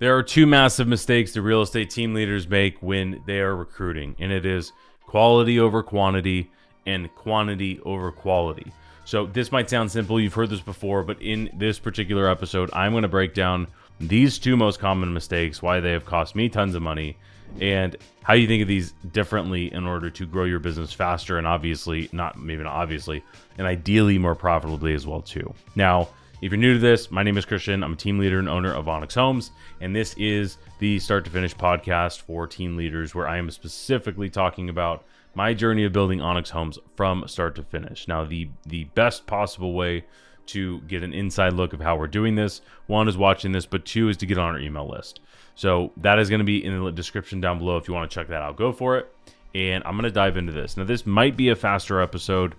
There are two massive mistakes that real estate team leaders make when they are recruiting, and it is quality over quantity and quantity over quality. So this might sound simple, you've heard this before, but in this particular episode, I'm going to break down these two most common mistakes, why they have cost me tons of money, and how you think of these differently in order to grow your business faster and and ideally more profitably as well too. Now, if you're new to this, my name is Christian. I'm a team leader and owner of Onyx Homes, and this is the Start to Finish podcast for team leaders, where I am specifically talking about my journey of building Onyx Homes from start to finish. Now, the best possible way to get an inside look of how we're doing this, one is watching this, but two is to get on our email list. So that is going to be in the description down below. If you want to check that out, go for it. And I'm going to dive into this. Now, this might be a faster episode.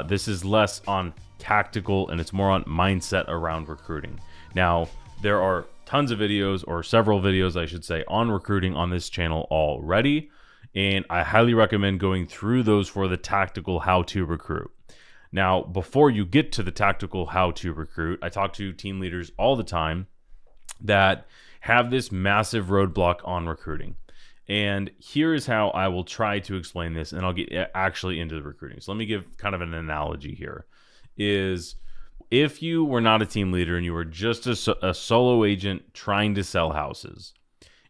This is less on tactical and it's more on mindset around recruiting. Now, there are tons of videos, or several videos, I should say, on recruiting on this channel already. And I highly recommend going through those for the tactical how to recruit. Now, before you get to the tactical how to recruit, I talk to team leaders all the time that have this massive roadblock on recruiting. And here is how I will try to explain this, and I'll get actually into the recruiting. So let me give kind of an analogy here. Is if you were not a team leader and you were just a solo agent trying to sell houses,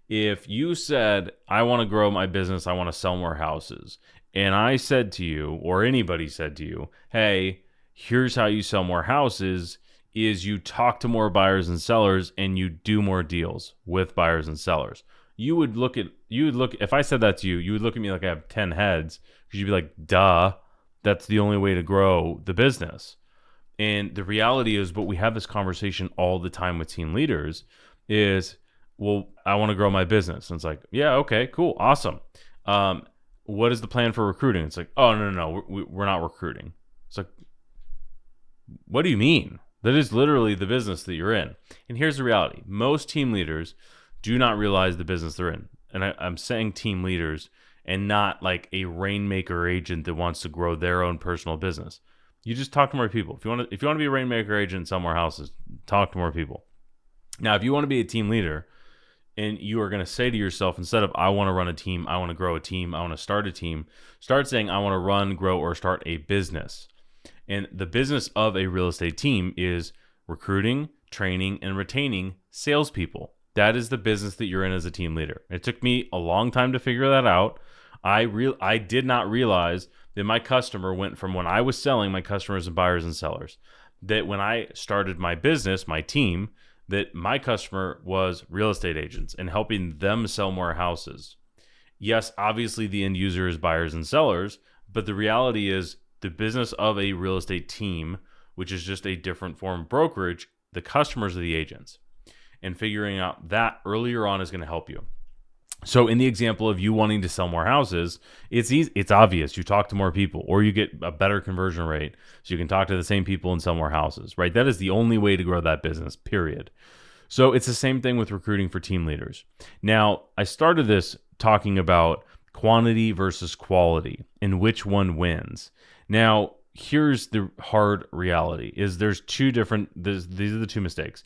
if you said, I want to grow my business, I want to sell more houses, and I said to you, or anybody said to you, hey, here's how you sell more houses, is you talk to more buyers and sellers and you do more deals with buyers and sellers. If I said that to you, you would look at me like I have 10 heads, because you'd be like, duh, that's the only way to grow the business. And the reality is, but we have this conversation all the time with team leaders is, well, I want to grow my business. And it's like, yeah, okay, cool, awesome. What is the plan for recruiting? It's like, oh, no, we're not recruiting. It's like, what do you mean? That is literally the business that you're in. And here's the reality. Most team leaders do not realize the business they're in. And I'm saying team leaders and not like a rainmaker agent that wants to grow their own personal business. You just talk to more people. If you want to be a rainmaker agent and sell more houses, talk to more people. Now, if you want to be a team leader and you are going to say to yourself, instead of I want to run a team, I want to grow a team, I want to start a team, start saying I want to run, grow, or start a business. And the business of a real estate team is recruiting, training, and retaining salespeople. That is the business that you're in as a team leader. It took me a long time to figure that out. I did not realize that my customer went from, when I was selling, my customers and buyers and sellers, that when I started my business, my team, that my customer was real estate agents and helping them sell more houses. Yes, obviously the end user is buyers and sellers, but the reality is the business of a real estate team, which is just a different form of brokerage, the customers are the agents. And figuring out that earlier on is going to help you. So in the example of you wanting to sell more houses, it's easy, it's obvious. You talk to more people, or you get a better conversion rate, so you can talk to the same people and sell more houses, right? That is the only way to grow that business, period. So it's the same thing with recruiting for team leaders. Now, I started this talking about quantity versus quality and which one wins. Now, here's the hard reality: is these are the two mistakes.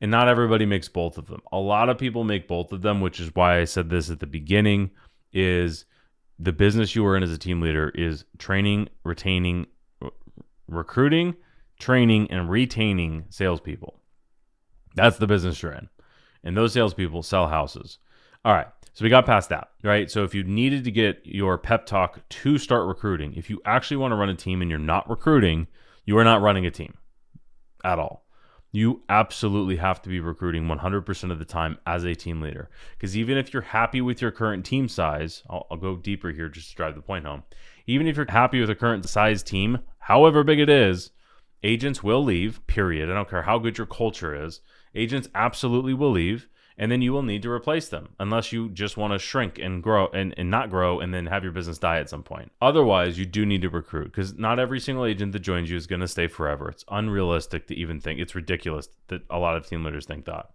And not everybody makes both of them. A lot of people make both of them, which is why I said this at the beginning, is the business you are in as a team leader is training, retaining, recruiting, training, and retaining salespeople. That's the business you're in. And those salespeople sell houses. All right, so we got past that, right? So if you needed to get your pep talk to start recruiting, if you actually want to run a team and you're not recruiting, you are not running a team at all. You absolutely have to be recruiting 100% of the time as a team leader. Because even if you're happy with your current team size, I'll go deeper here just to drive the point home. Even if you're happy with a current size team, however big it is, agents will leave, period. I don't care how good your culture is. Agents absolutely will leave, and then you will need to replace them unless you just want to shrink and grow and not grow and then have your business die at some point. Otherwise, you do need to recruit, because not every single agent that joins you is going to stay forever. It's unrealistic to even think. It's ridiculous that a lot of team leaders think that.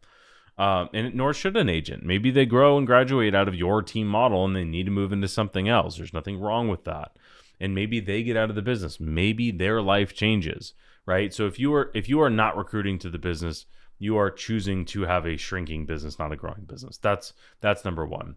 And nor should an agent. Maybe they grow and graduate out of your team model and they need to move into something else. There's nothing wrong with that. And maybe they get out of the business. Maybe their life changes, right? So if you are not recruiting to the business, you are choosing to have a shrinking business, not a growing business. That's number one.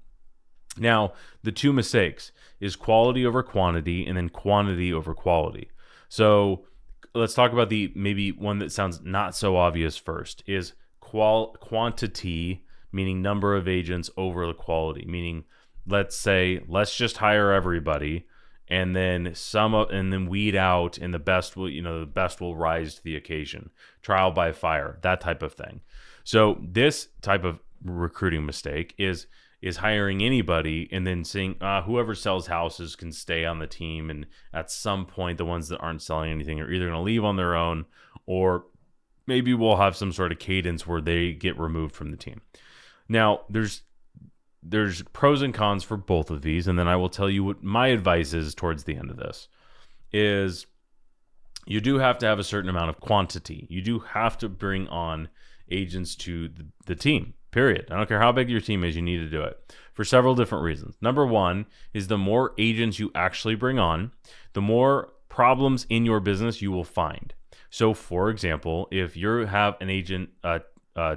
Now, the two mistakes is quality over quantity and then quantity over quality. So let's talk about the maybe one that sounds not so obvious first is quantity, meaning number of agents over the quality, meaning let's just hire everybody and then and then weed out, and the best will rise to the occasion. Trial by fire, that type of thing. So this type of recruiting mistake is hiring anybody and then saying whoever sells houses can stay on the team, and at some point the ones that aren't selling anything are either going to leave on their own, or maybe we'll have some sort of cadence where they get removed from the team. Now, there's pros and cons for both of these, and then I will tell you what my advice is towards the end of this. Is you do have to have a certain amount of quantity. You do have to bring on agents to the team, period. I don't care how big your team is, you need to do it for several different reasons. Number one is the more agents you actually bring on, the more problems in your business you will find. So, for example, if you have an agent,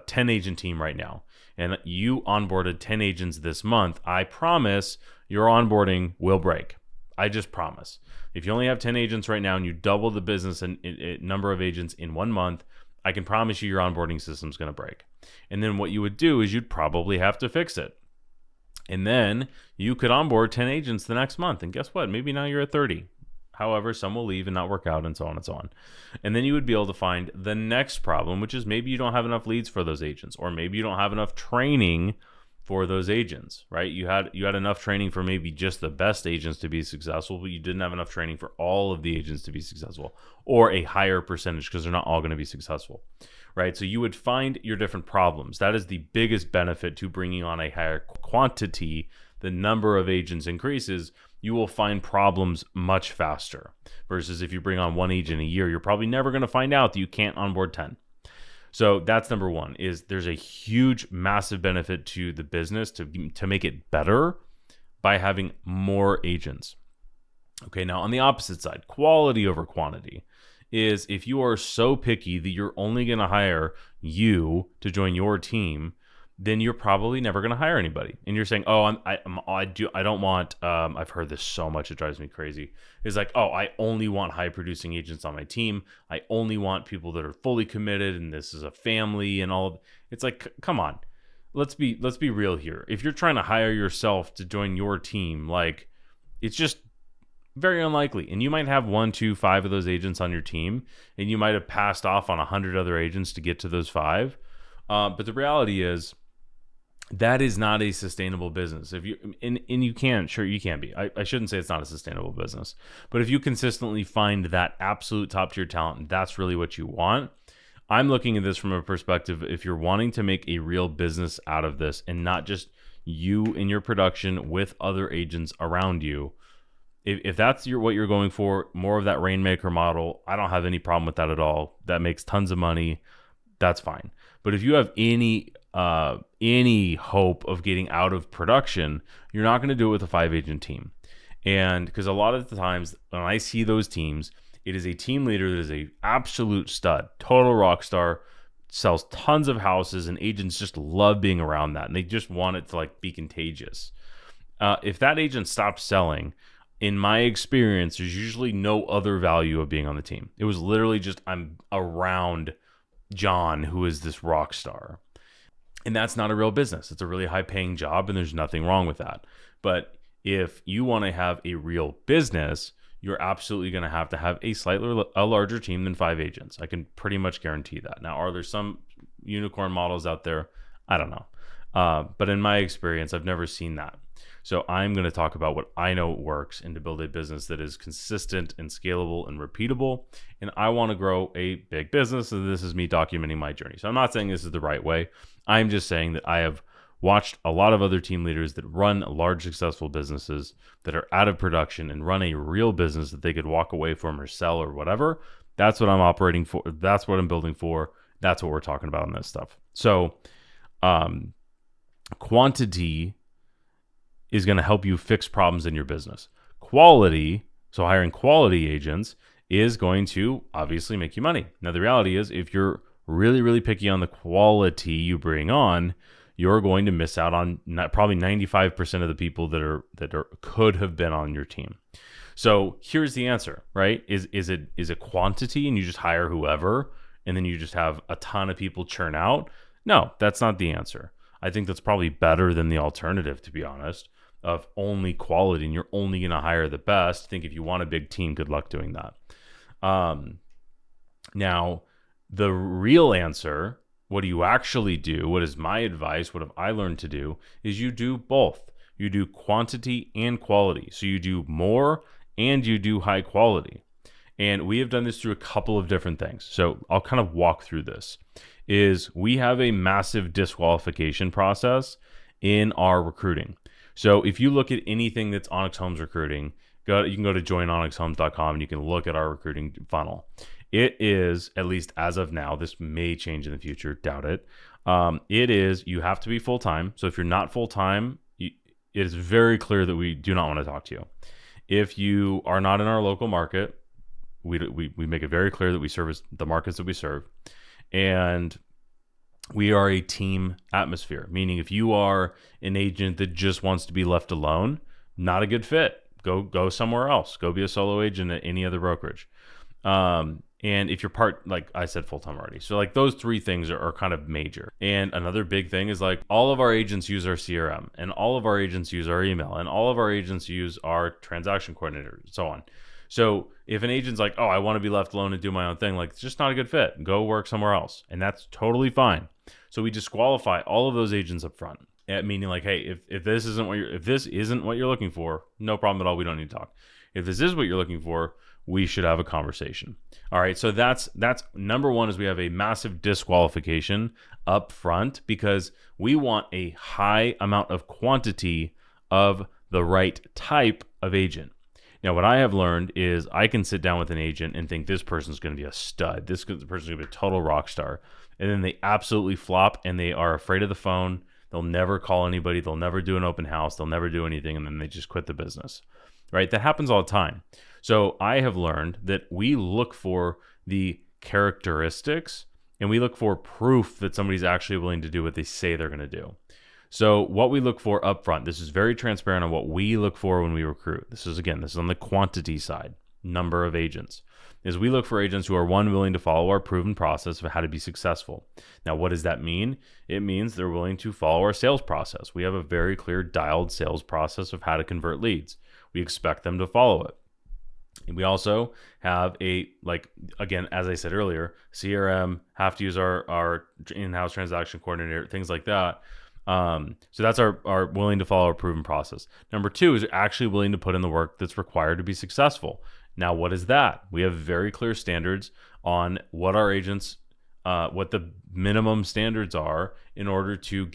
10 agent team right now, and you onboarded 10 agents this month, I promise your onboarding will break. I just promise. If you only have 10 agents right now and you double the business and number of agents in 1 month, I can promise you your onboarding system is going to break. And then what you would do is you'd probably have to fix it. And then you could onboard 10 agents the next month. And guess what? Maybe now you're at 30. However, some will leave and not work out, and so on and so on. And then you would be able to find the next problem, which is maybe you don't have enough leads for those agents, or maybe you don't have enough training for those agents, right? You had enough training for maybe just the best agents to be successful, but you didn't have enough training for all of the agents to be successful, or a higher percentage, because they're not all going to be successful, right? So you would find your different problems. That is the biggest benefit to bringing on a higher quantity. The number of agents increases, you will find problems much faster. Versus if you bring on one agent a year, you're probably never going to find out that you can't onboard 10. So that's number one, is there's a huge, massive benefit to the business to make it better by having more agents. Okay, now on the opposite side, quality over quantity, is if you are so picky that you're only going to hire you to join your team, then you're probably never going to hire anybody. And you're saying, I don't want, I've heard this so much, it drives me crazy. It's like, I only want high producing agents on my team. I only want people that are fully committed, and this is a family and all. It's like, come on, let's be real here. If you're trying to hire yourself to join your team, like, it's just very unlikely. And you might have 1, 2, 5 of those agents on your team, and you might have passed off on 100 other agents to get to those 5. But the reality is, that is not a sustainable business. If you you can be. I shouldn't say it's not a sustainable business, but if you consistently find that absolute top tier talent, and that's really what you want. I'm looking at this from a perspective, if you're wanting to make a real business out of this, and not just you in your production with other agents around you. If that's what you're going for, more of that rainmaker model, I don't have any problem with that at all. That makes tons of money. That's fine. But if you have any hope of getting out of production, you're not going to do it with a 5-agent team. And because a lot of the times when I see those teams, it is a team leader that is a absolute stud, total rock star, sells tons of houses, and agents just love being around that, and they just want it to like be contagious. If that agent stops selling, in my experience, there's usually no other value of being on the team. It was literally just, I'm around John, who is this rock star. And that's not a real business. It's a really high paying job, and there's nothing wrong with that. But if you want to have a real business, you're absolutely going to have a larger team than 5 agents. I can pretty much guarantee that. Now, are there some unicorn models out there? I don't know. But in my experience, I've never seen that. So I'm going to talk about what I know works, and to build a business that is consistent and scalable and repeatable. And I want to grow a big business, and this is me documenting my journey. So I'm not saying this is the right way. I'm just saying that I have watched a lot of other team leaders that run large successful businesses that are out of production and run a real business that they could walk away from or sell or whatever. That's what I'm operating for. That's what I'm building for. That's what we're talking about in this stuff. So quantity is going to help you fix problems in your business. Quality, so hiring quality agents, is going to obviously make you money. Now, the reality is, if you're really, really picky on the quality you bring on, you're going to miss out on probably 95% of the people that could have been on your team. So here's the answer, right? Is it quantity and you just hire whoever and then you just have a ton of people churn out? No, that's not the answer. I think that's probably better than the alternative, to be honest, of only quality and you're only going to hire the best. I think if you want a big team, good luck doing that. Now, the real answer, what do you actually do? What is my advice? What have I learned to do? Is you do both. You do quantity and quality. So you do more and you do high quality. And we have done this through a couple of different things. So I'll kind of walk through this. We have a massive disqualification process in our recruiting. So if you look at anything that's Onyx Homes recruiting, you can go to joinonyxhomes.com and you can look at our recruiting funnel. It is, at least as of now, this may change in the future, doubt it. You have to be full-time. So if you're not full-time, it is very clear that we do not want to talk to you. If you are not in our local market, we make it very clear that we service the markets that we serve. And we are a team atmosphere, meaning if you are an agent that just wants to be left alone, not a good fit. Go somewhere else. Go be a solo agent at any other brokerage. And if you're like I said, full-time already. So like those three things are kind of major. And another big thing is like all of our agents use our CRM and all of our agents use our email and all of our agents use our transaction coordinator and so on. So if an agent's like, oh, I want to be left alone and do my own thing, like it's just not a good fit. Go work somewhere else. And that's totally fine. So we disqualify all of those agents up front. Meaning like, hey, if this isn't what you're looking for, no problem at all. We don't need to talk. If this is what you're looking for, we should have a conversation. All right. So that's number one, is we have a massive disqualification up front because we want a high amount of quantity of the right type of agent. Now, what I have learned is I can sit down with an agent and think this person's going to be a stud. This person's going to be a total rock star. And then they absolutely flop and they are afraid of the phone. They'll never call anybody. They'll never do an open house. They'll never do anything. And then they just quit the business, right? That happens all the time. So I have learned that we look for the characteristics and we look for proof that somebody's actually willing to do what they say they're going to do. So what we look for up front, this is very transparent on what we look for when we recruit. This is on the quantity side, number of agents, is we look for agents who are, one, willing to follow our proven process of how to be successful. Now, what does that mean? It means they're willing to follow our sales process. We have a very clear dialed sales process of how to convert leads. We expect them to follow it. And we also have again, as I said earlier, CRM, have to use our in-house transaction coordinator, things like that. So that's our willing to follow a proven process. Number two is actually willing to put in the work that's required to be successful. Now, what is that? We have very clear standards on what our agents, what the minimum standards are in order to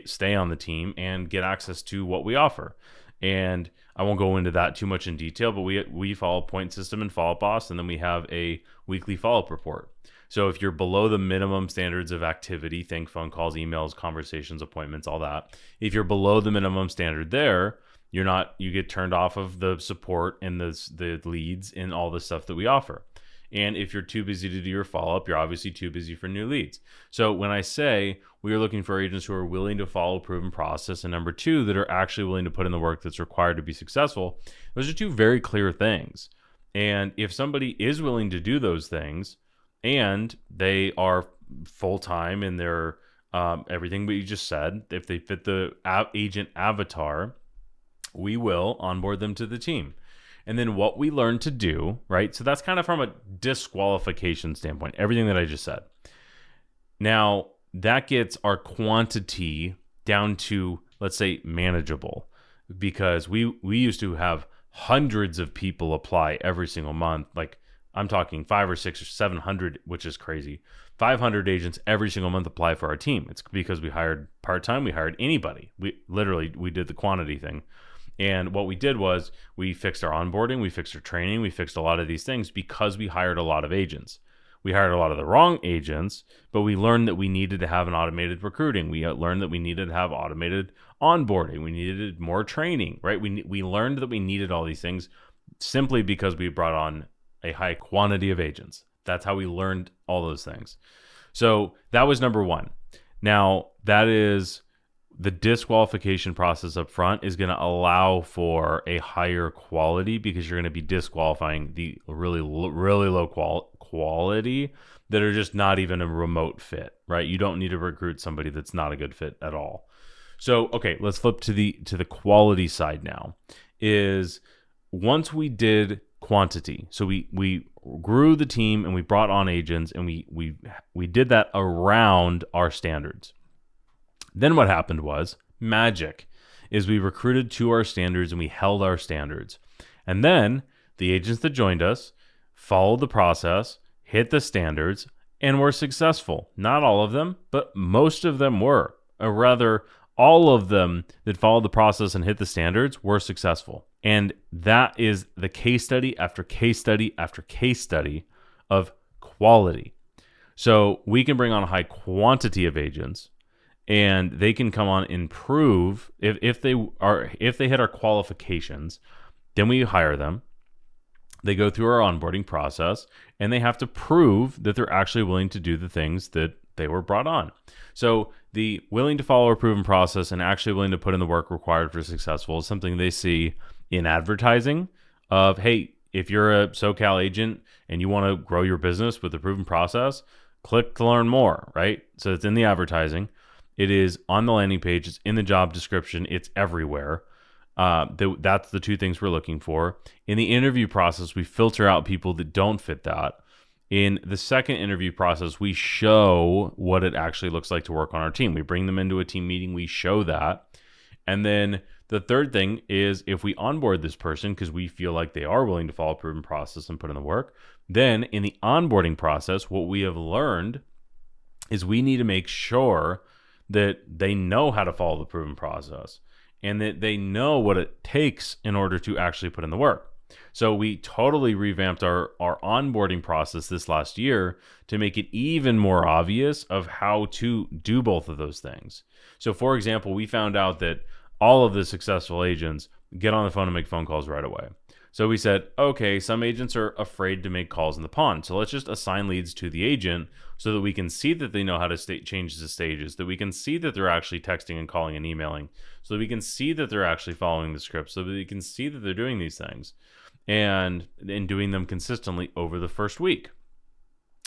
stay on the team and get access to what we offer. And I won't go into that too much in detail, but we follow a point system and follow-up boss, and then we have a weekly follow-up report. So if you're below the minimum standards of activity, think phone calls, emails, conversations, appointments, all that. If you're below the minimum standard there, you get turned off of the support and the leads and all the stuff that we offer. And if you're too busy to do your follow-up, you're obviously too busy for new leads. So when I say we are looking for agents who are willing to follow a proven process, and number two, that are actually willing to put in the work that's required to be successful, those are two very clear things. And if somebody is willing to do those things and they are full-time in their everything that you just said, if they fit the agent avatar, we will onboard them to the team. And then what we learn to do, right? So that's kind of from a disqualification standpoint, everything that I just said. Now, that gets our quantity down to, let's say, manageable, because we used to have hundreds of people apply every single month. Like I'm talking 500 or 600 or 700, which is crazy. 500 agents every single month apply for our team. It's because we hired part-time, we hired anybody. We did the quantity thing. And what we did was we fixed our onboarding, we fixed our training, we fixed a lot of these things because we hired a lot of agents. We hired a lot of the wrong agents, but we learned that we needed to have an automated recruiting. We learned that we needed to have automated onboarding. We needed more training, right? We learned that we needed all these things simply because we brought on a high quantity of agents. That's how we learned all those things. So that was number one. Now, that is the disqualification process up front is going to allow for a higher quality because you're going to be disqualifying the really low quality that are just not even a remote fit, right? You don't need to recruit somebody that's not a good fit at all. So, okay, let's flip to the quality side now. Is once we did quantity, so we grew the team and we brought on agents and we did that around our standards. Then what happened was magic, is we recruited to our standards and we held our standards. And then the agents that joined us followed the process, hit the standards, and were successful. Not all of them, but most of them were. Or rather, all of them that followed the process and hit the standards were successful. And that is the case study after case study after case study of quality. So we can bring on a high quantity of agents, and they can come on and prove if they hit our qualifications, then we hire them. They go through our onboarding process, and they have to prove that they're actually willing to do the things that they were brought on. So the willing to follow a proven process and actually willing to put in the work required for successful is something they see in advertising of, hey, if you're a SoCal agent and you want to grow your business with a proven process, click to learn more, right? So it's in the advertising. It is on the landing page. It's in the job description. It's everywhere. That's the two things we're looking for. In the interview process, we filter out people that don't fit that. In the second interview process, we show what it actually looks like to work on our team. We bring them into a team meeting. We show that. And then the third thing is if we onboard this person because we feel like they are willing to follow a proven process and put in the work, then in the onboarding process, what we have learned is we need to make sure that they know how to follow the proven process and that they know what it takes in order to actually put in the work. So we totally revamped our onboarding process this last year to make it even more obvious of how to do both of those things. So for example, we found out that all of the successful agents get on the phone and make phone calls right away. So we said, okay, some agents are afraid to make calls in the pond. So let's just assign leads to the agent so that we can see that they know how to change the stages, that we can see that they're actually texting and calling and emailing, so that we can see that they're actually following the script, so that we can see that they're doing these things and doing them consistently over the first week.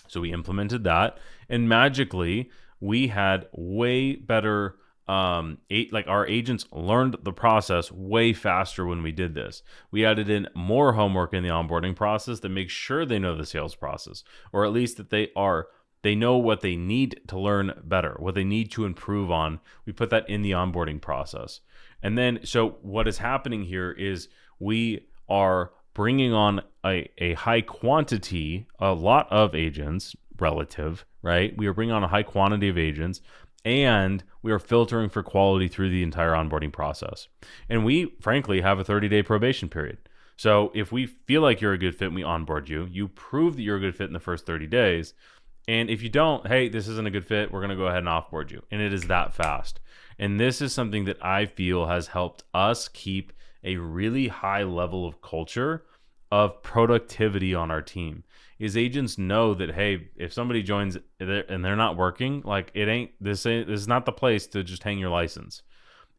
So we implemented that, and magically we had way better our agents learned the process way faster when we did this. We added in more homework in the onboarding process that makes sure they know the sales process, or at least that they know what they need to learn better, what they need to improve on. We put that in the onboarding process. And then, so what is happening here is we are bringing on a high quantity, a lot of agents relative, right? We are bringing on a high quantity of agents, and we are filtering for quality through the entire onboarding process. And we, frankly, have a 30-day probation period. So if we feel like you're a good fit and we onboard you, you prove that you're a good fit in the first 30 days. And if you don't, hey, this isn't a good fit, we're going to go ahead and offboard you. And it is that fast. And this is something that I feel has helped us keep a really high level of culture of productivity on our team. Is agents know that, hey, if somebody joins and they're not working, like this is not the place to just hang your license.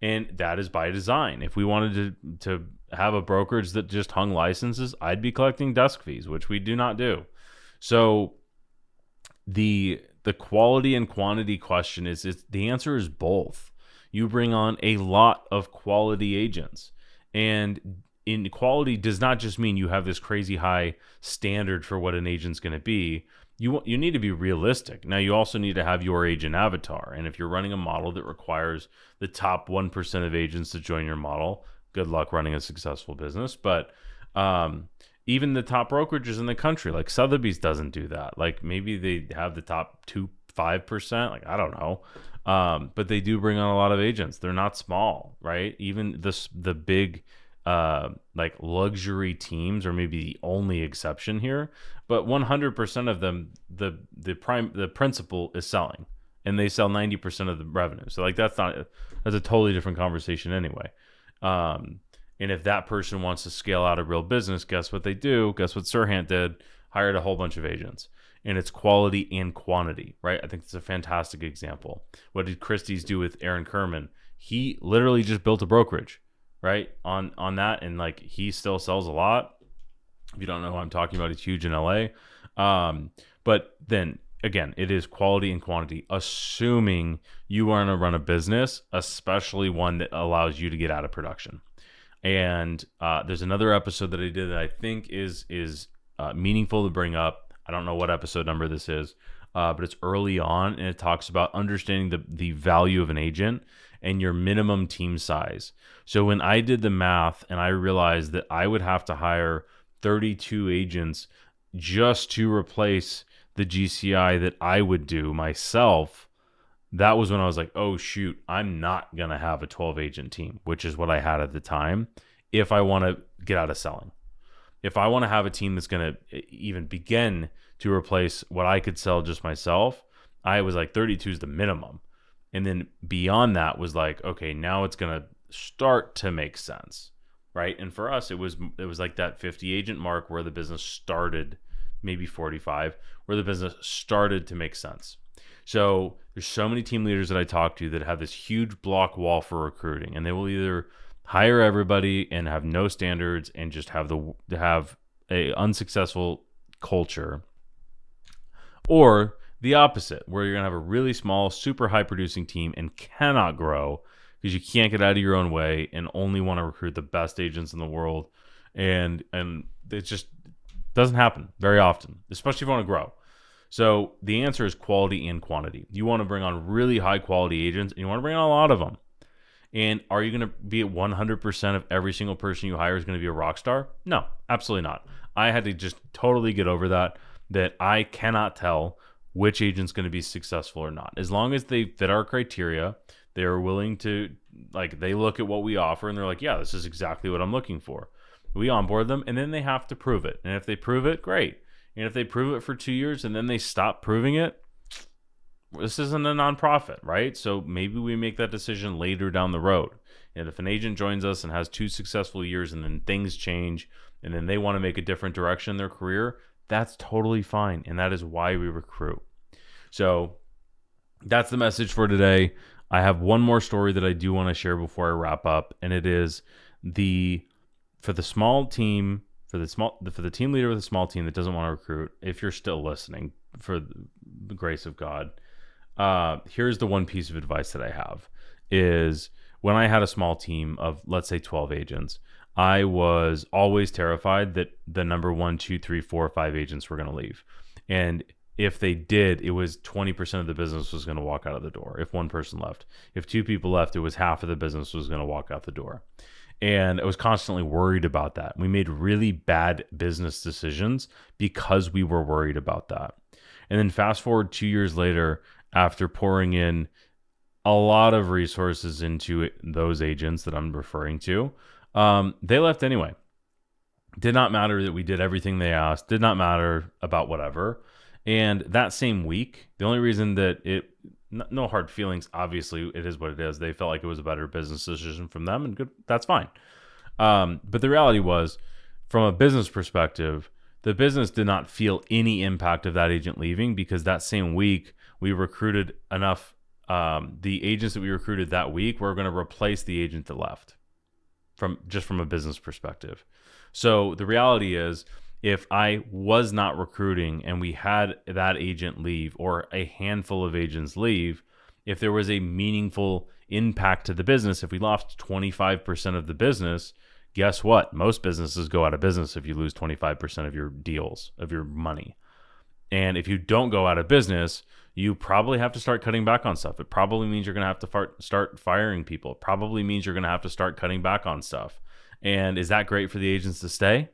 And that is by design. If we wanted to have a brokerage that just hung licenses, I'd be collecting desk fees, which we do not do. So the quality and quantity question is the answer is both. You bring on a lot of quality agents, and inequality does not just mean you have this crazy high standard for what an agent's going to be. You need to be realistic. Now, you also need to have your agent avatar. And if you're running a model that requires the top 1% of agents to join your model, good luck running a successful business. But even the top brokerages in the country, like Sotheby's doesn't do that. Like maybe they have the top 5%, like I don't know. But they do bring on a lot of agents. They're not small, right? Even the big like luxury teams are maybe the only exception here, but 100% of them, the principal is selling, and they sell 90% of the revenue. So like that's a totally different conversation anyway. And if that person wants to scale out a real business, guess what they do? Guess what Sirhan did? Hired a whole bunch of agents. and it's quality and quantity, right? I think it's a fantastic example. What did Christie's do with Aaron Kerman? He literally just built a brokerage, right? On that, and like he still sells a lot. If you don't know who I'm talking about, he's huge in LA. But then again, it is quality and quantity, assuming you want to run a business, especially one that allows you to get out of production. And there's another episode that I did that I think is meaningful to bring up. I don't know what episode number this is, but it's early on, and it talks about understanding the value of an agent and your minimum team size. So when I did the math and I realized that I would have to hire 32 agents just to replace the GCI that I would do myself, that was when I was like, oh shoot, I'm not going to have a 12 agent team, which is what I had at the time. If I want to get out of selling, if I want to have a team that's going to even begin to replace what I could sell just myself, I was like 32 is the minimum. And then beyond that was like, okay, now it's going to start to make sense. Right. And for us, it was like that 50 agent mark where the business started, maybe 45, where the business started to make sense. So there's so many team leaders that I talk to that have this huge block wall for recruiting, and they will either hire everybody and have no standards and just have a unsuccessful culture, or the opposite, where you're going to have a really small, super high producing team and cannot grow because you can't get out of your own way and only want to recruit the best agents in the world. And it just doesn't happen very often, especially if you want to grow. So the answer is quality and quantity. You want to bring on really high quality agents, and you want to bring on a lot of them. And are you going to be at 100% of every single person you hire is going to be a rock star? No, absolutely not. I had to just totally get over that I cannot tell which agent's going to be successful or not. As long as they fit our criteria, they are willing to, like, they look at what we offer and they're like, yeah, this is exactly what I'm looking for. We onboard them, and then they have to prove it. And if they prove it, great. And if they prove it for 2 years and then they stop proving it, this isn't a nonprofit, right? So maybe we make that decision later down the road. And if an agent joins us and has 2 successful years and then things change and then they want to make a different direction in their career, that's totally fine. And that is why we recruit. So that's the message for today. I have one more story that I do want to share before I wrap up, and it is for the team leader with a small team that doesn't want to recruit. If you're still listening, for the grace of God, here's the one piece of advice that I have is when I had a small team of, let's say, 12 agents, I was always terrified that the number 1, 2, 3, 4, 5 agents were going to leave. And if they did, it was 20% of the business was going to walk out of the door. If one person left, if 2 people left, it was half of the business was going to walk out the door. And I was constantly worried about that. We made really bad business decisions because we were worried about that. And then fast forward 2 years later, after pouring in a lot of resources into those agents that I'm referring to, they left anyway. Did not matter that we did everything they asked. Did not matter about whatever. And that same week, the only reason that no hard feelings, obviously it is what it is. They felt like it was a better business decision from them, and good, that's fine. But the reality was, from a business perspective, the business did not feel any impact of that agent leaving, because that same week we recruited enough. The agents that we recruited that week were going to replace the agent that left from a business perspective. So the reality is, if I was not recruiting and we had that agent leave, or a handful of agents leave, if there was a meaningful impact to the business, if we lost 25% of the business, guess what? Most businesses go out of business if you lose 25% of your deals, of your money. And if you don't go out of business, you probably have to start cutting back on stuff. It probably means you're going to have to start firing people. It probably means you're going to have to start cutting back on stuff. And is that great for the agents to stay?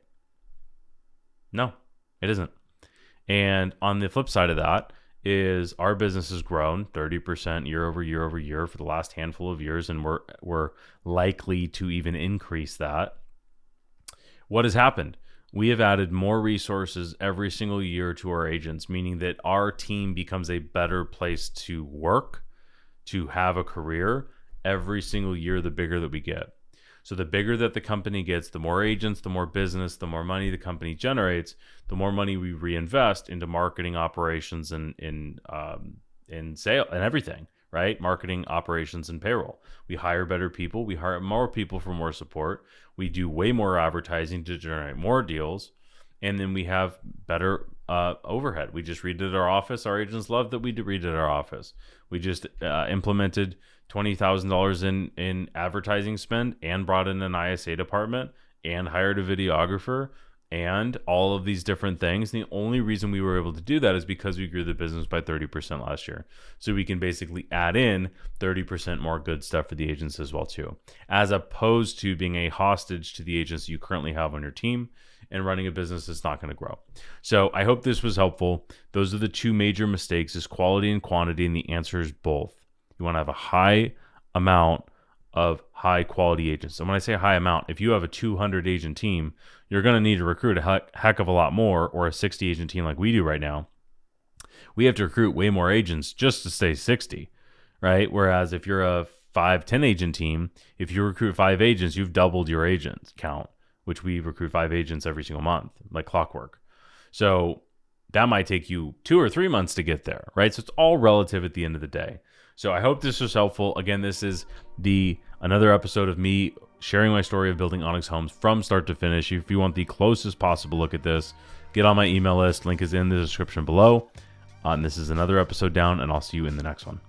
No, it isn't. And on the flip side of that is our business has grown 30% year over year for the last handful of years, and we're likely to even increase that. What has happened? We have added more resources every single year to our agents, meaning that our team becomes a better place to work, to have a career every single year, the bigger that we get. So the bigger that the company gets, the more agents, the more business, the more money the company generates, the more money we reinvest into marketing operations and in sale and everything, right? Marketing, operations, and payroll. We hire better people. We hire more people for more support. We do way more advertising to generate more deals. And then we have better overhead. We just redid our office. Our agents love that we redid our office. We just implemented $20,000 in advertising spend and brought in an ISA department and hired a videographer and all of these different things. And the only reason we were able to do that is because we grew the business by 30% last year. So we can basically add in 30% more good stuff for the agents as well too, as opposed to being a hostage to the agents you currently have on your team and running a business that's not going to grow. So I hope this was helpful. Those are the two major mistakes, is quality and quantity, and the answer is both. You want to have a high amount of high quality agents. And when I say high amount, if you have a 200 agent team, you're going to need to recruit a heck of a lot more, or a 60 agent team like we do right now. We have to recruit way more agents just to stay 60, right? Whereas if you're a 5-10 agent team, if you recruit 5 agents, you've doubled your agent count, which we recruit 5 agents every single month, like clockwork. So that might take you 2 or 3 months to get there, right? So it's all relative at the end of the day. So I hope this was helpful. Again, this is another episode of me sharing my story of building Onyx Homes from start to finish. If you want the closest possible look at this, get on my email list. Link is in the description below. And this is another episode down, and I'll see you in the next one.